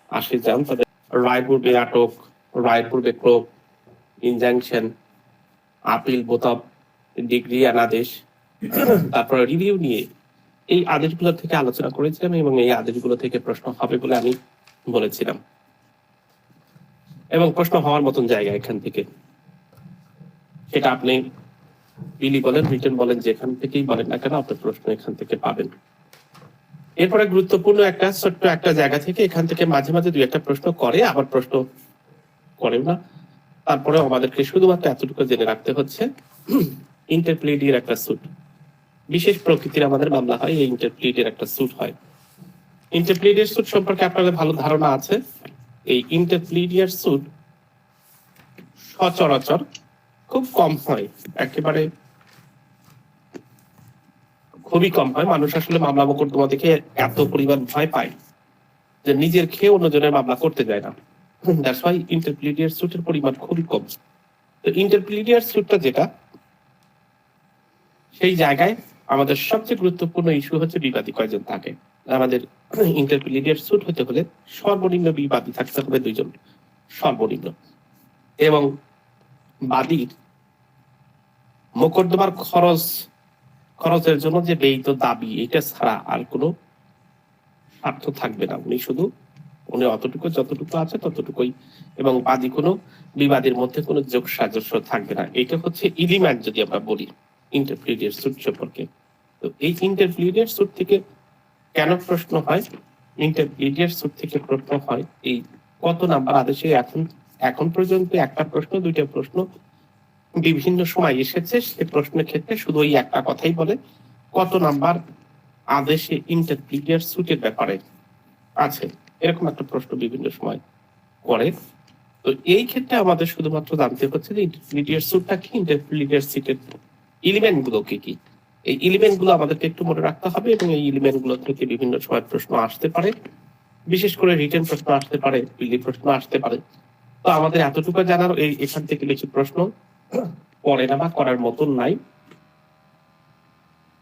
আসে যান, তাদের রায়ের পূর্বে আটক, রায়ের পূর্বে ক্রোপ, ইনজাংশন, আপিল, বোতাব, ডিগ্রি আদেশ, তারপরে রিভিউ নিয়ে এই আদেশগুলো থেকে আলোচনা করেছিলাম এবং এই আদেশগুলো থেকে প্রশ্ন হবে বলে আমি বলেছিলাম, এবং প্রশ্ন হওয়ার মতন জায়গা এখান থেকে, সেটা আপনি বিলি বলেন, রিটার্ন বলেন, যেখান থেকেই বলেন না কেন আপনার প্রশ্ন এখান থেকে পাবেন। এরপরে গুরুত্বপূর্ণ একটা ছোট্ট একটা জায়গা থেকে এখান থেকে মাঝে মাঝে দুই একটা প্রশ্ন করে, আবার প্রশ্ন করেও না, তারপরে আমাদেরকে শুধুমাত্র এতটুকু জেনে রাখতে হচ্ছে ইন্টারপ্লিডির একটা স্যুট, বিশেষ প্রকৃতির আমাদের মামলা হয়, এই ইন্টারপ্লিডের একটা স্যুট হয়। ইন্টারপ্লিডিয়ার স্যুট সম্পর্কে আপনাদের ভালো ধারণা আছে। এই ইন্টারপ্লিডিয়ার স্যুট সচরাচর খুব কম হয়, একেবারে খুবই কম হয়। মানুষ আসলে মামলা মোকদ্দমা দেখে এত পরিমাণ ভয় পায় যে নিজের খেয়ে অন্যজনের মামলা করতে যায় না। দ্যাটস ওয়াই ইন্টারপ্লিডিয়ার স্যুটের পরিমাণ খুবই কম। তো ইন্টারপ্লিডিয়ার স্যুটটা যেটা, সেই জায়গায় আমাদের সবচেয়ে গুরুত্বপূর্ণ ইস্যু হচ্ছে বিবাদী কয়জন থাকে। আমাদের ইন্টারপ্লিডিয়ার স্যুট হতে হলে সর্বনিম্ন বিবাদী থাকতে হবে 2 জন, সর্বনিম্ন। এবং বাদীর মোকদ্দমার খরচের জন্য যে ব্যয়িত দাবি, এটা ছাড়া আর কোনো স্বার্থ থাকবে না। উনি অতটুকু যতটুকু আছে ততটুকুই, এবং বাদী কোনো বিবাদের মধ্যে কোনো যোগ সাজস্য থাকবে না। এটা হচ্ছে ইলিমেন্ট যদি আমরা বলি ইন্টারপ্লিডিয়ার স্যুট সম্পর্কে। তো এই ইন্টারপ্লিডিয়ার স্যুট থেকে কেন প্রশ্ন হয়? ইন্টারপ্লিডিয়ার স্যুট থেকে প্রশ্ন হয় এই কত নাম্বার আদেশে এখন পর্যন্ত একটা প্রশ্ন, 2টা প্রশ্ন বিভিন্ন সময় এসেছে, সে প্রশ্নের ক্ষেত্রে শুধু ওই একটা কথাই বলে, কত নাম্বার আদেশে ইন্টারপ্লিডিয়ার স্যুটের ব্যাপারে আছে, এরকম একটা প্রশ্ন বিভিন্ন সময় করে। তো এই ক্ষেত্রে আমাদের শুধুমাত্র জানতে হচ্ছে যে ইন্টারপ্লিডিয়ার স্যুটটা কি, ইন্টারপ্লিডিয়ার স্যুটের এলিমেন্ট গুলো কি কি। এই এলিমেন্ট গুলো আমাদেরকে একটু মনে রাখতে হবে, এবং এই এলিমেন্ট গুলো থেকে বিভিন্ন সময় প্রশ্ন আসতে পারে, বিশেষ করে রিটেন প্রশ্ন আসতে পারে, বিলি প্রশ্ন আসতে পারে। তো আমাদের এতটুকু জানার এখান থেকে বেশি প্রশ্ন পড়ে না বা করার মতন নাই।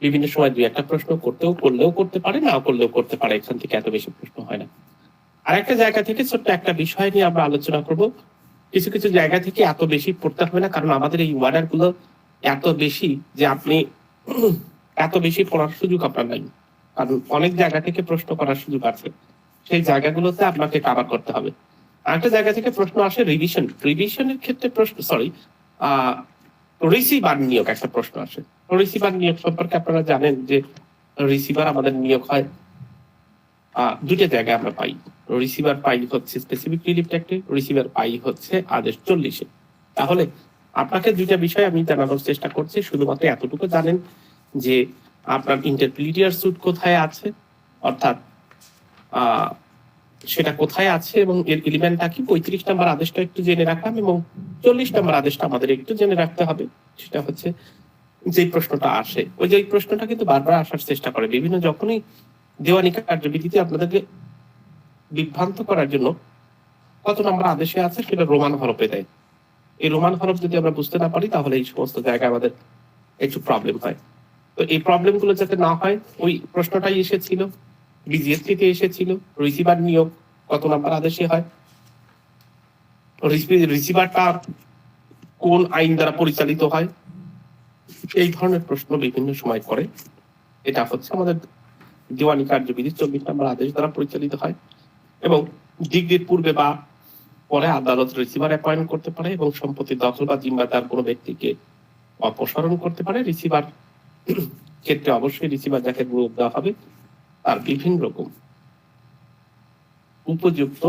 বিভিন্ন সময় 2-1টা প্রশ্ন করলেও করতে পারে, না করলেও করতে পারে, এখান থেকে এত বেশি প্রশ্ন হয় না। আরেকটা জায়গা থেকে ছোট্ট একটা বিষয় নিয়ে আমরা আলোচনা করব। কিছু কিছু জায়গা থেকে এত বেশি পড়তে হবে না, কারণ আমাদের এই ওয়ার্ডার গুলো এত বেশি যে আপনি এত বেশি পড়ার সুযোগ আপনার নাই, কারণ অনেক জায়গা থেকে প্রশ্ন করার সুযোগ আছে, সেই জায়গাগুলোতে আপনাকে কাভার করতে হবে। আরেকটা জায়গা থেকে প্রশ্ন আসে রিভিশনের ক্ষেত্রে প্রশ্ন, রিসিভার নিয়োগ একটা প্রশ্ন আসে। রিসিভার নিয়োগ সম্পর্কে আপনারা জানেন যে রিসিভার আমাদের নিয়োগ হয় 2টা জায়গায় আমরা পাই। রিসিভার পাই হচ্ছে স্পেসিফিক রিলিফ অ্যাক্টে, রিসিভার পাই হচ্ছে আদেশ 40-এ। তাহলে আপনাকে 2টা বিষয় আমি জানানোর চেষ্টা করছি, শুধুমাত্র এতটুকু জানেন যে আপনার ইন্টারপ্লিডিয়ার স্যুট কোথায় আছে, অর্থাৎ সেটা কোথায় আছে এবং এর এলিমেন্টটা কি। 35 নম্বর আদেশটা একটু জেনে রাখলাম, এবং 40 নম্বর আদেশটা আমাদের একটু জেনে রাখতে হবে। সেটা হচ্ছে যে প্রশ্নটা আসে, ওই যে প্রশ্নটা কিন্তু বারবার আসার চেষ্টা করে বিভিন্ন, যখনই দেওয়ানি কার্যবিধিতে আপনাদেরকে বিভ্রান্ত করার জন্য কত নম্বর আদেশে আছে সেটা রোমান হরফে দেয়। এই রোমান হরফ যদি আমরা বুঝতে না পারি, তাহলে এই সমস্ত জায়গায় আমাদের একটু প্রবলেম হয়। তো এই প্রবলেম গুলো যাতে না হয়, ওই প্রশ্নটাই এসেছিল, বিজিএসটিতে এসেছিল, রিসিভার নিয়োগ কত নম্বর আদেশে হয়, রিসিভারটা কোন আইন দ্বারা পরিচালিত হয়, এই ধরনের প্রশ্ন বিভিন্ন সময় করে। এটা হচ্ছে আমাদের দেওয়ানি কার্যবিধি 24 নম্বর আদেশ দ্বারা পরিচালিত হয়, এবং ডিগ্রির পূর্বে বা পরে আদালত রিসিভার অ্যাপয়েন্ট করতে পারে এবং সম্পত্তি দখল বা জিম্মাদার কোনো ব্যক্তিকে অপসারণ করতে পারে। রিসিভার ক্ষেত্রে অবশ্যই রিসিভার যাকে নিয়োগ দেওয়া হবে তার বিভিন্ন রকম উপযুক্ত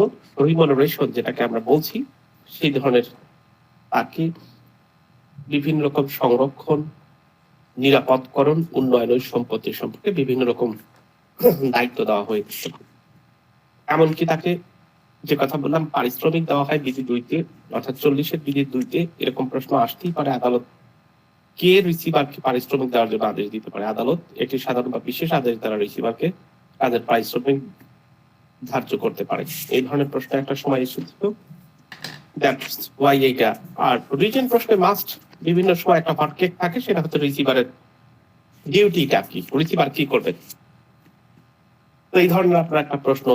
রিমুনারেশন, যেটাকে আমরা বলছি, সেই ধরনের তাকে বিভিন্ন রকম সংরক্ষণ, নিরাপদকরণ, উন্নয়ন, ওই সম্পত্তি সম্পর্কে বিভিন্ন রকম দায়িত্ব দেওয়া হয়েছে। এমনকি তাকে, যে কথা বললাম, পারিশ্রমিক দেওয়া হয় বিধি 2-তে, অর্থাৎ 40-এর বিধি 2-তে এরকম প্রশ্ন আসতেই পারে। আদালত কে রিসিভারকে পারিশ্রমিক দেওয়ার জন্য আদেশ দিতে পারে? আদালত একটি সাধারণ বা বিশেষ আদেশ দ্বারা রিসিভারকে তাদের পারিশ্রমিক ধার্য করতে পারে। এই ধরনের প্রশ্ন একটা সময় এসেছিল, দ্যাটস ওয়াই এইটা। আর রিটেন প্রশ্নে মাস্ট বিভিন্ন সময় একটা হটকেক থাকে, সেটা হচ্ছে রিসিভারের ডিউটিটা কি, রিসিভার কি করবে। তো এই ধরনের আপনার একটা প্রশ্ন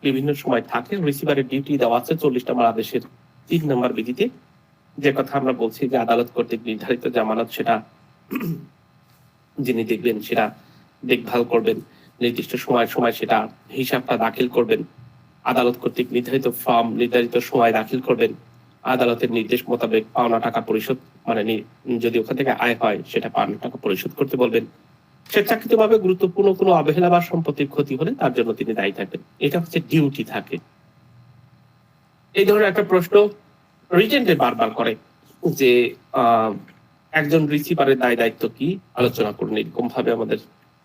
বিভিন্ন সময় থাকে। রিসিভারের ডিউটি দেওয়া আছে 40 নম্বর আদেশের 3 নম্বর বিধিতে, যে কথা আমরা বলছি যে আদালত কর্তৃক নির্ধারিত জামানত সেটা যিনি দেখবেন সেটা দেখভাল করবেন, নির্দিষ্ট সময় সেটা হিসাবটা দাখিল করবেন, আদালত কর্তৃক নির্ধারিত ফর্ম নির্ধারিত সময় দাখিল করবেন, আদালতের নির্দেশ মোতাবেক পাওনা টাকা পরিশোধ মানে যদি ওখান থেকে আয় হয় সেটা পাওনা টাকা পরিশোধ করতে বলবেন। স্বেচ্ছাকৃতভাবে গুরুত্বপূর্ণ কোনো অবহেলা বা সম্পত্তির ক্ষতি হলে তার জন্য তিনি দায়ী থাকবেন। এটা হচ্ছে ডিউটি থাকে। এই ধরনের একটা প্রশ্ন রিটেন্ডে বারবার করে যে একজন রিসিভারের দায় দায়িত্ব কি আলোচনা করুন, এরকম ভাবে আমাদের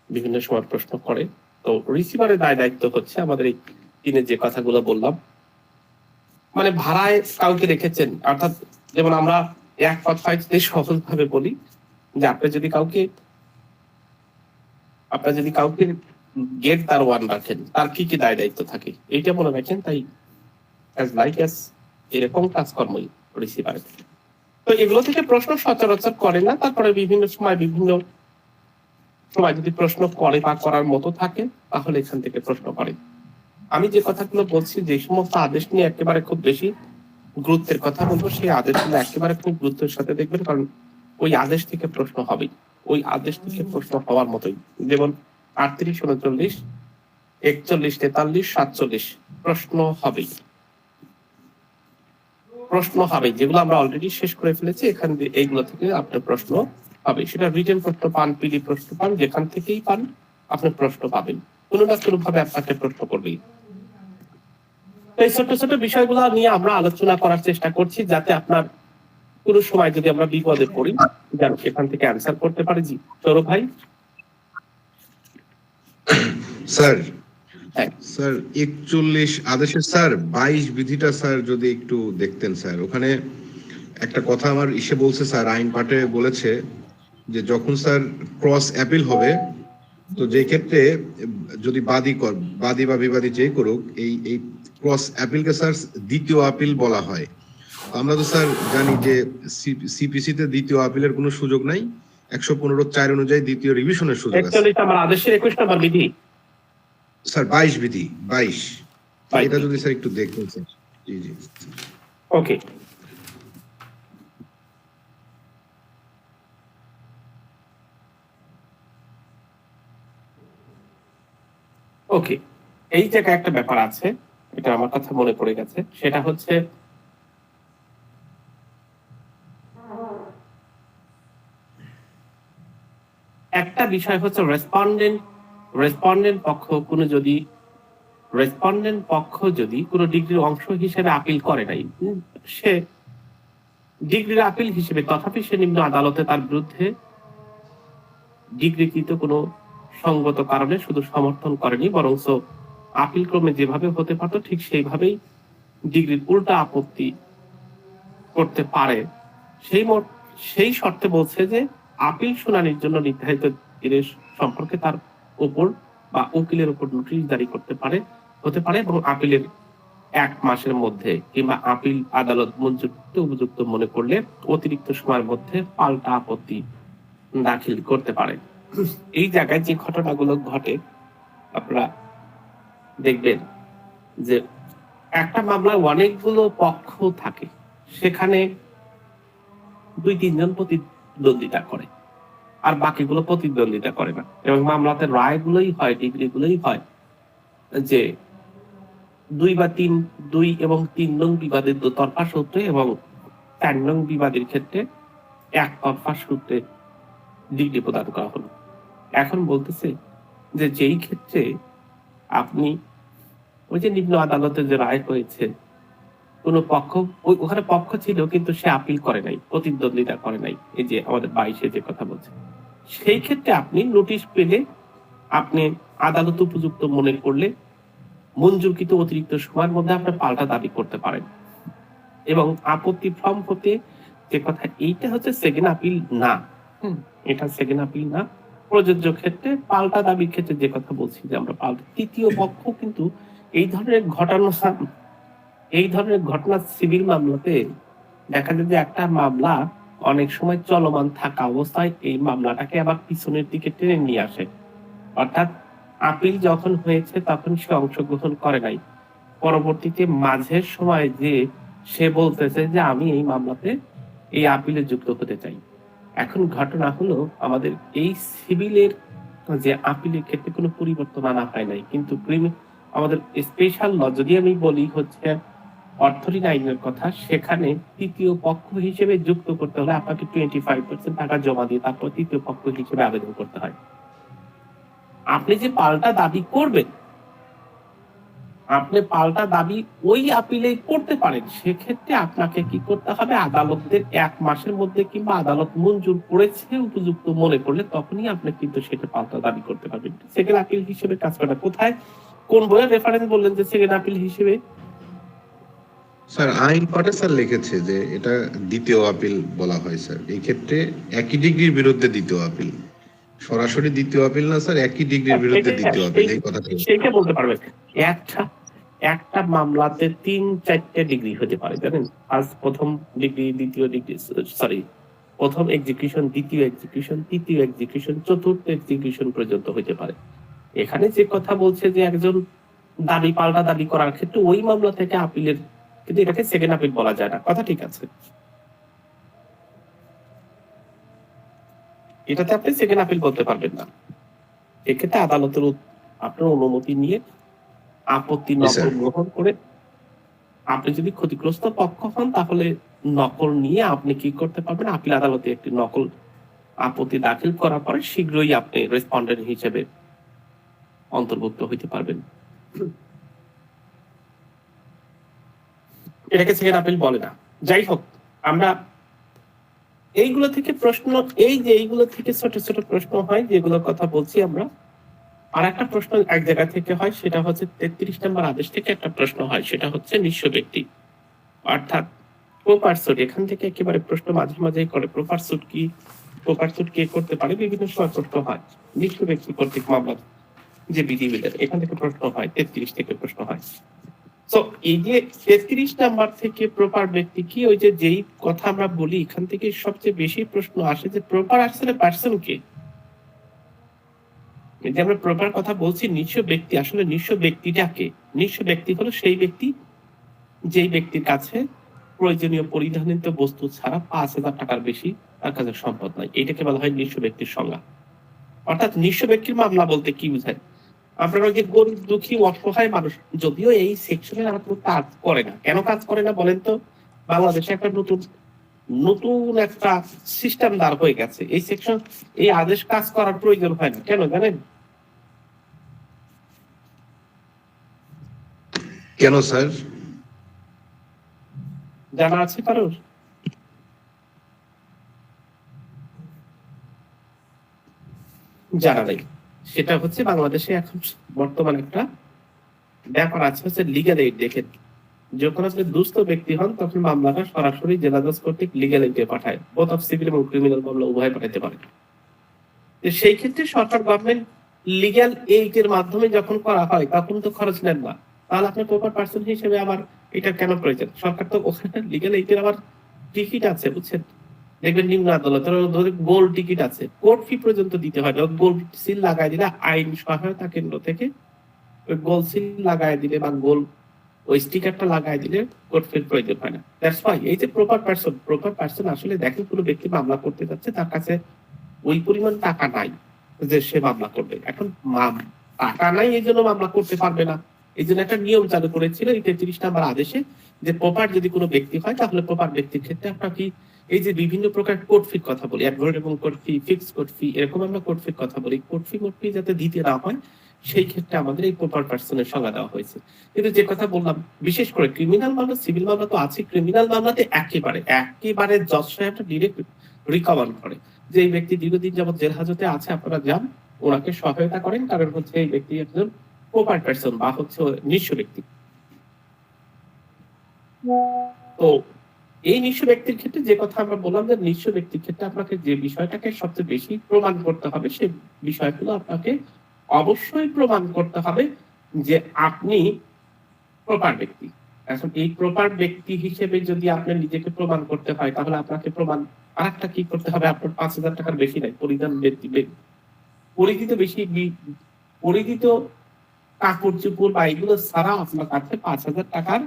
বিভিন্ন সময় প্রশ্ন করে। তো রিসিভারের দায় দায়িত্ব হচ্ছে আমাদের এই দিনে যে কথাগুলো বললাম, মানে ভাড়ায় কাউকে রেখেছেন, অর্থাৎ যেমন আমরা এক কথায় যদি সহজ ভাবে বলি যে আপনি যদি কাউকে গেট দারোয়ান রাখেন, তার কি কি দায় দায়িত্ব থাকে এইটা মনে রাখেন। তাই এরকম কাজকর্মই রিসিভারের। তো এগুলো থেকে প্রশ্ন সচরাচর করে না, তারপরে বিভিন্ন সময় যদি প্রশ্ন করে বা করার মতো থাকে তাহলে এখান থেকে প্রশ্ন করে। আমি যে কথাগুলো বলছি, যে সমস্ত আদেশ নিয়ে একেবারে খুব বেশি গুরুত্বের কথা বলবো, সেই আদেশগুলো একেবারে খুব গুরুত্বের সাথে দেখবেন, কারণ ওই আদেশ থেকে প্রশ্ন হবেই, ওই আদেশ থেকে প্রশ্ন হওয়ার মতোই। যেমন 38, 39, 41, 43, 47 প্রশ্ন হবে, যেগুলো আমরা অলরেডি শেষ করে ফেলেছি। এখান দিয়ে এইগুলো থেকে আপনার প্রশ্ন হবে, সেটা রিটেন প্রশ্ন পান, পিডি প্রশ্ন পান, যেখান থেকেই পান আপনি প্রশ্ন পাবেন, কোনো না কোনো ভাবে আপনাকে প্রশ্ন করবেই। এই ছোট ছোট বিষয়গুলো নিয়ে আমরা আলোচনা করার চেষ্টা করছি, যাতে আপনার কোনো সময় যদি আমরা বিপদে পড়ি যেন সেখান থেকে অ্যান্সার করতে পারি। জি সৌরভ ভাই। স্যার 41 আদেশের স্যার 22 বিধিটা স্যার যদি একটু দেখতেন স্যার। ওখানে একটা কথা আমার বলছে স্যার, আইন পাঠে বলেছে যে যখন স্যার ক্রস অ্যাপিল হবে, তো যে ক্ষেত্রে যদি বাদী বা বিবাদী যে করুক, এই ক্রস অ্যাপিলকে স্যার দ্বিতীয় আপিল বলা হয়। আমরা তো স্যার জানি যে সিপিসি তে দ্বিতীয় আপিলের কোনো সুযোগ নাই, 115(4) অনুযায়ী দ্বিতীয় রিভিশনের সুযোগ আছে। 41 আমার আদেশের 21 নম্বর বিধি স্যার 22 বিধি 22, এটা যদি স্যার একটু দেখতেন স্যার। জি জি ওকে। ওকে, এই জায়গায় একটা ব্যাপার আছে, এটা আমার কথা মনে পড়ে গেছে, সেটা হচ্ছে একটা বিষয় হচ্ছে রেসপন্ডেন্ট পক্ষ যদি কোনো ডিগ্রির অংশ হিসেবে আপিল করে নাই, সে ডিগ্রির আপিল হিসেবে তথাপি সে নিম্ন আদালতে তার বিরুদ্ধে ডিগ্রিকৃত কোনো সঙ্গত কারণে শুধু সমর্থন করেনি, বরং আপিল ক্রমে যেভাবে হতে পারত ঠিক সেইভাবেই ডিগ্রির উল্টা আপত্তি করতে পারে। সেই শর্তে বলছে যে আপিল শুনানির জন্য নির্ধারিত দিনের সম্পর্কে তার উপর বা উকিলের উপর নোটিশ জারি হতে পারে এবং আপিলের 1 মাসের মধ্যে কিংবা আপিল আদালত মঞ্জুর উপযুক্ত মনে করলে অতিরিক্ত সময়ের মধ্যে পাল্টা আপত্তি দাখিল করতে পারে। এই জায়গায় যে ঘটনাগুলো ঘটে আপনারা দেখবেন যে একটা মামলায় অনেকগুলো পক্ষ থাকে, সেখানে 2-3 জন প্রতিদ্বন্দ্বিতা করে আর বাকিগুলো প্রতিদ্বন্দ্বিতা করে না, এবং মামলাতে রায়গুলোই হয়, ডিগ্রিগুলোই হয় যে 2 এবং 3 নং বিবাদের দোতরফা সূত্রে এবং 4 নং বিবাদের ক্ষেত্রে একতরফা সূত্রে ডিগ্রি প্রদান করা হলো। এখন বলতেছে যে যেই ক্ষেত্রে আপনি ওই যে নিম্ন আদালতে যে রায় হয়েছে, কোন পক্ষ ওখানে পক্ষ ছিল কিন্তু সে আপিল করে নাই, প্রতিদ্বন্দ্বিতা করে নাই, এই যে আমাদের 22-এ যে কথা বলছে, সেই ক্ষেত্রে আপনি নোটিশ পেলে আপনি আদালত উপযুক্ত মনে করলে মঞ্জুরকৃত অতিরিক্ত সময়ের মধ্যে আপনি পাল্টা দাবি করতে পারেন। এবং আপত্তি ফর্ম হতে যে কথা, এইটা হচ্ছে সেকেন্ড আপিল না, এটা সেকেন্ড আপিল না। প্রযোজ্য ক্ষেত্রে পাল্টা দাবির ক্ষেত্রে যে কথা বলছি যে আমরা পাল্টা, তৃতীয় পক্ষ কিন্তু এই ধরনের ঘটনা সিভিল মামলাতে দেখা যায় যে একটা মামলা অনেক সময় চলমান থাকা অবস্থায় এই মামলাটাকে আবার পিছনের দিকে টেনে নিয়ে আসে, অর্থাৎ আপিল যখন হয়েছে তখন সে অংশগ্রহণ করে নাই, পরবর্তীতে মাঝের সময় যে সে বলতেছে যে আমি এই মামলাতে এই আপিলে যুক্ত হতে চাই। এখন ঘটনা হলো আমাদের এই সিভিলের যে আপিলের ক্ষেত্রে কোনো পরিবর্তন আনা হয় নাই, কিন্তু আমাদের স্পেশাল ল যদি আমি বলি হচ্ছে অর্থঋণ আইনের কথা, সেখানে তৃতীয় পক্ষ হিসেবে যুক্ত করতে হলে আপনাকে 25% টাকা জমা দিয়ে তারপর তৃতীয় পক্ষ হিসেবে আবেদন করতে হয়। আপনি যে পাল্টা দাবি করবেন, আপনি পাল্টা দাবি ওই আপিলে করতে পারেন, সেক্ষেত্রে আপনাকে কি করতে হবে, আদালতের 1 মাসের মধ্যে কিংবা আদালত মঞ্জুর করেছে উপযুক্ত মনে করলে তখনই আপনি কিন্তু সেটা পাল্টা দাবি করতে পারবেন। সেকেন্ড আপিল হিসেবে কাজ করে কোথায়, কোন বইয়ের রেফারেন্স বললেন যে সেকেন্ড আপিল হিসেবে? স্যার আইন পাঠে স্যার লিখেছে যে এটা দ্বিতীয় আপিল বলা হয় স্যার। এই ক্ষেত্রে একই ডিগ্রির বিরুদ্ধে দ্বিতীয় আপিল, সরাসরি দ্বিতীয় আপিল না স্যার, একই ডিগ্রির বিরুদ্ধে দ্বিতীয় আপিল, এই কথাটা সেইটা বলতে পারবেন। একটা মামলাতে 3-4টে ডিগ্রি হতে পারে জানেন। প্রথম ডিগ্রি, দ্বিতীয় ডিগ্রি, সরি প্রথম এক্সিকিউশন, দ্বিতীয় এক্সিকিউশন, তৃতীয় এক্সিকিউশন, চতুর্থ এক্সিকিউশন পর্যন্ত হতে পারে। এখানে যে কথা বলছে যে একজন দাবি পাল্টা দাবি করার ক্ষেত্রে ওই মামলা থেকে আপিলের, কিন্তু এটাকে সেকেন্ড আপিল বলা যায় না, কথা ঠিক আছে। এটাতে আপনি সেকেন্ড আপিল বলতে পারবেন না। এক্ষেত্রে আদালতের আপনার অনুমতি নিয়ে আপত্তি নকল গ্রহণ করে আপনি যদি ক্ষতিগ্রস্ত পক্ষ হন তাহলে নকল নিয়ে আপনি কি করতে পারবেন, আপিল আদালতে একটি নকল আপত্তি দাখিল করার পরে শীঘ্রই আপনি রেসপন্ডেন্ট হিসেবে অন্তর্ভুক্ত হইতে পারবেন। এটাকে সেকেন্ড আপিল বলে না। যাই হোক, আমরা এইগুলো থেকে প্রশ্ন, এই যে এইগুলো থেকে ছোট ছোট প্রশ্ন হয় যেগুলোর কথা বলছি আমরা। আর একটা প্রশ্ন এক জায়গা থেকে হয়, সেটা হচ্ছে 33 নম্বর আদেশ থেকে একটা প্রশ্ন হয়, সেটা হচ্ছে নিঃস্ব ব্যক্তি অর্থাৎ প্রপার সুট। এখান থেকে একেবারে প্রশ্ন মাঝে মাঝে করে, প্রপার সুট কি, প্রপার সুট কে করতে পারে, বিভিন্ন সময় প্রশ্ন হয়। নিঃস্ব ব্যক্তি কর্তৃক মামলা যে বিধিবিধান, এখান থেকে প্রশ্ন হয়, 33 থেকে প্রশ্ন হয়। তো এই যে 33 নাম্বার থেকে প্রপার ব্যক্তি কি, ওই যে যেই কথা আমরা বলি এখান থেকে সবচেয়ে বেশি প্রশ্ন আসে যে প্রপার আসলে পার্সন কে। এই যে আমরা প্রপার কথা বলছি, নিঃস্ব ব্যক্তি, আসলে নিঃস্ব ব্যক্তিটা কে? নিঃস্ব ব্যক্তি হলো সেই ব্যক্তি যেই ব্যক্তির কাছে প্রয়োজনীয় পরিধানিত বস্তু ছাড়া 5,000 টাকার বেশি তার কাছে সম্পদ নাই, এটাকে বলা হয় নিঃস্ব ব্যক্তির সংজ্ঞা। অর্থাৎ নিঃস্ব ব্যক্তির মামলা বলতে কি বোঝায়, আপনারা যে গরিব দুঃখী অসহায় মানুষ, যদিও এই সেকশনে আর কোনো কাজ করে না, কেন কাজ করে না বলেন তো? বাংলাদেশে একটা নতুন একটা সিস্টেম দাঁড় হয়ে গেছে, এই সেকশন, এই আদেশ কাজ করার প্রয়োজন হয় না। কেন জানেন? কেন স্যার? জানা আছে কারোর? জানা নেই। সেটা হচ্ছে বাংলাদেশে এখন বর্তমান একটা ব্যাপার আছে হচ্ছে লিগ্যাল এইড। দেখেন, যখন আপনি দুস্থ ব্যক্তি হন তখন মামলাটা সরাসরি জেলা জজ কর্তৃক লিগ্যাল এইডে পাঠায়, বোথ অফ সিভিল এবং ক্রিমিনাল মামলা উভয় পাঠাতে পারে। সেই ক্ষেত্রে সরকার, গভর্নমেন্ট লিগ্যাল এইডের মাধ্যমে যখন করা হয় তখন তো খরচ নেন না, তাহলে আপনি প্রপার পার্সন হিসেবে আবার এটা কেন প্রয়োজন? সরকার তো ওখানে লিগ্যাল এইডের আবার টিকিট আছে, বুঝছেন? দেখবেন নিম্ন আদালতের গোল টিকিট আছে, কোর্ট ফি পর্যন্ত দিতে হয় না। গোল সিল লাগাই দিলে আইন সহায়তা কেন্দ্র থেকে ওই গোল সিল লাগাই দিলে বা গোল ওই স্টিকারটা লাগাই দিলে কোর্ট ফির প্রয়োজন হয় না। দ্যাটস ওয়াই এই যে প্রপার পার্সন আসলে দেখেন কোনো ব্যক্তি মামলা করতে যাচ্ছে, তার কাছে ওই পরিমাণ টাকা নাই যে সে মামলা করবে। এখন টাকা নাই এই জন্য মামলা করতে পারবে না, এই জন্য একটা নিয়ম চালু করেছিল এই 33 নম্বর আদেশে, যে প্রপার যদি কোনো ব্যক্তি হয় তাহলে প্রপার ব্যক্তির ক্ষেত্রে আপনার কি, এই যে বিভিন্ন প্রকার কোর্ট ফির কথা বলি, অ্যাডভোকেট এবং কোর্ট ফি, ফিক্স কোর্ট ফি, এরকম আমরা কোর্ট ফির কথা বলি, কোর্ট ফি যাতে দিতে না হয় সেই ক্ষেত্রে আমাদের এই প্রপার পার্সনের সংজ্ঞা দেওয়া হয়েছে। কিন্তু যে কথা বললাম, বিশেষ করে ক্রিমিনাল মামলা, সিভিল মামলা তো আছে, ক্রিমিনাল মামলাতে একেবারে জজ সাহেবটা ডিরেক্ট রিকমেন্ড করে যে এই ব্যক্তি দীর্ঘদিন যাবত জেল হাজতে আছে, আপনারা যান ওনাকে সহায়তা করেন, কারণ হচ্ছে এই ব্যক্তি একজন প্রপার পার্সন বা হচ্ছে নিঃস্ব ব্যক্তি। তো এই নিঃস্ব ব্যক্তির ক্ষেত্রে যে কথা আমরা বললাম, যে নিঃস্ব ব্যক্তির ক্ষেত্রে আপনাকে যে বিষয়টাকে সবচেয়ে বেশি প্রমাণ করতে হবে, সেই বিষয়গুলো আপনাকে অবশ্যই প্রমাণ করতে হবে যে আপনি প্রপার ব্যক্তি। এখন এই প্রপার ব্যক্তি হিসেবে যদি আপনি নিজেকে প্রমাণ করতে হয়, তাহলে আপনাকে প্রমাণ আরেকটা কি করতে হবে, আপনার 5,000 টাকার বেশি নাই, পরিধিত কাপড় চোপড় বা এগুলো ছাড়া আপনার কাছে 5,000 টাকার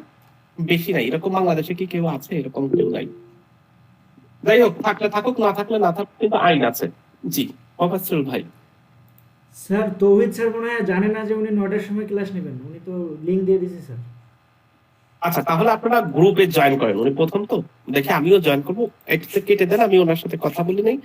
বেশি নাই। এরকম বাংলাদেশে কি কেউ আছে? এরকম কেউ নাই। যাই হোক, থাকলে থাকুক, না থাকলে না থাকুক, কিন্তু আইন আছে। জি, মোফাজ্জল ভাই। স্যার তৌহিদ স্যার মনে হয় জানে না যে উনি 9টার সময় ক্লাস নেবেন, উনি তো লিঙ্ক দিয়ে দিয়েছে স্যার। আচ্ছা, তাহলে আপনারা গ্রুপে জয়েন করেন। উনি প্রথম তো, দেখে আমিও জয়েন করবো। এটা কেটে দেন, আমি ওনার সাথে কথা বলি নাই।